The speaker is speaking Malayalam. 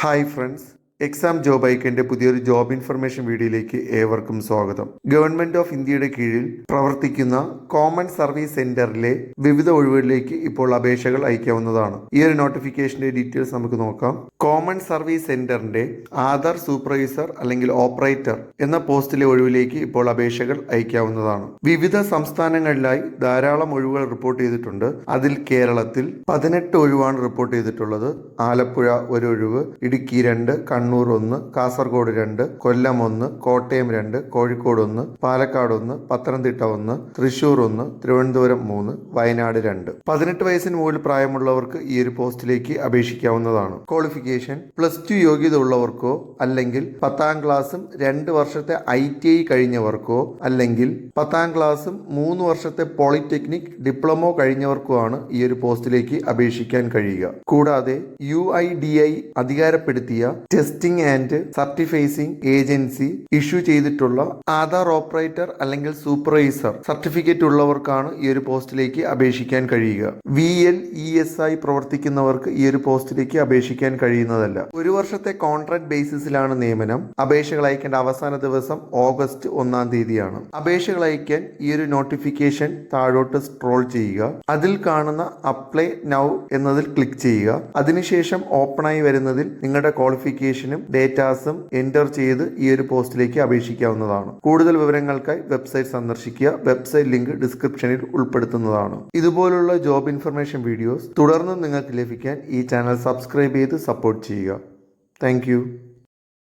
ഹായ് ഫ്രണ്ട്സ്, എക്സാം ജോബ് ഐക്കൻ്റെ പുതിയൊരു ജോബ് ഇൻഫർമേഷൻ വീഡിയോയിലേക്ക് ഏവർക്കും സ്വാഗതം. ഗവൺമെന്റ് ഓഫ് ഇന്ത്യയുടെ കീഴിൽ പ്രവർത്തിക്കുന്ന കോമൺ സർവീസ് സെന്ററിലെ വിവിധ ഒഴിവുകളിലേക്ക് ഇപ്പോൾ അപേക്ഷകൾ അയക്കാവുന്നതാണ്. ഈ ഒരു നോട്ടിഫിക്കേഷന്റെ ഡീറ്റെയിൽസ് നമുക്ക് നോക്കാം. കോമൺ സർവീസ് സെന്ററിന്റെ ആധാർ സൂപ്പർവൈസർ അല്ലെങ്കിൽ ഓപ്പറേറ്റർ എന്ന പോസ്റ്റിലെ ഒഴിവിലേക്ക് ഇപ്പോൾ അപേക്ഷകൾ അയക്കാവുന്നതാണ്. വിവിധ സംസ്ഥാനങ്ങളിലായി ധാരാളം ഒഴിവുകൾ റിപ്പോർട്ട് ചെയ്തിട്ടുണ്ട്. അതിൽ കേരളത്തിൽ 18 ഒഴിവാണ് റിപ്പോർട്ട് ചെയ്തിട്ടുള്ളത്. ആലപ്പുഴ ഒരു ഒഴിവ്, ഇടുക്കി 2, കണ്ണൂർ 1, കാസർഗോഡ് 2, കൊല്ലം 1, കോട്ടയം 2, കോഴിക്കോട് 1, പാലക്കാട് 1, പത്തനംതിട്ട 1, തൃശൂർ 1, തിരുവനന്തപുരം 3, വയനാട് 2. 18 വയസ്സിന് മുകളിൽ പ്രായമുള്ളവർക്ക് ഈ ഒരു പോസ്റ്റിലേക്ക് അപേക്ഷിക്കാവുന്നതാണ്. ക്വാളിഫിക്കേഷൻ +2 യോഗ്യത ഉള്ളവർക്കോ അല്ലെങ്കിൽ 10ാം ക്ലാസ്സും 2 വർഷത്തെ ITI കഴിഞ്ഞവർക്കോ അല്ലെങ്കിൽ 10ാം ക്ലാസ്സും 3 വർഷത്തെ പോളിടെക്നിക് ഡിപ്ലോമോ കഴിഞ്ഞവർക്കോ ആണ് ഈ ഒരു പോസ്റ്റിലേക്ക് അപേക്ഷിക്കാൻ കഴിയുക. കൂടാതെ UIDAI അധികാരപ്പെടുത്തിയ testing and certifying agency issue ചെയ്തിട്ടുള്ള ആധാർ ഓപ്പറേറ്റർ അല്ലെങ്കിൽ സൂപ്പർവൈസർ സർട്ടിഫിക്കറ്റ് ഉള്ളവർക്കാണ് ഈ ഒരു പോസ്റ്റിലേക്ക് അപേക്ഷിക്കാൻ കഴിയുക. VLES പ്രവർത്തിക്കുന്നവർക്ക് ഈ ഒരു പോസ്റ്റിലേക്ക് അപേക്ഷിക്കാൻ കഴിയുന്നതല്ല. 1 വർഷത്തെ കോൺട്രാക്ട് ബേസിസിലാണ് നിയമനം. അപേക്ഷകൾ അയക്കേണ്ട അവസാന ദിവസം ഓഗസ്റ്റ് 1-ാം തീയതിയാണ്. അപേക്ഷകൾ അയക്കാൻ ഈ ഒരു നോട്ടിഫിക്കേഷൻ താഴോട്ട് സ്ക്രോൾ ചെയ്യുക. അതിൽ കാണുന്ന അപ്ലൈ നൗ എന്നതിൽ ക്ലിക്ക് ചെയ്യുക. അതിനുശേഷം ഓപ്പണായി വരുന്നതിൽ നിങ്ങളുടെ ക്വാളിഫിക്കേഷനും ഡേറ്റാസും എൻ്റർ ചെയ്ത് ഈ ഒരു പോസ്റ്റിലേക്ക് അപേക്ഷിക്കാവുന്നതാണ്. കൂടുതൽ വിവരങ്ങൾക്കായി വെബ്സൈറ്റ് സന്ദർശിക്കുക. വെബ്സൈറ്റ് ലിങ്ക് ഡിസ്ക്രിപ്ഷനിൽ ഉൾപ്പെടുത്തുന്നതാണ്. ഇതുപോലുള്ള ജോബ് ഇൻഫർമേഷൻ വീഡിയോസ് തുടർന്നും നിങ്ങൾക്ക് ലഭിക്കാൻ ഈ ചാനൽ സബ്സ്ക്രൈബ് ചെയ്ത് സപ്പോർട്ട് ചെയ്യുക. താങ്ക്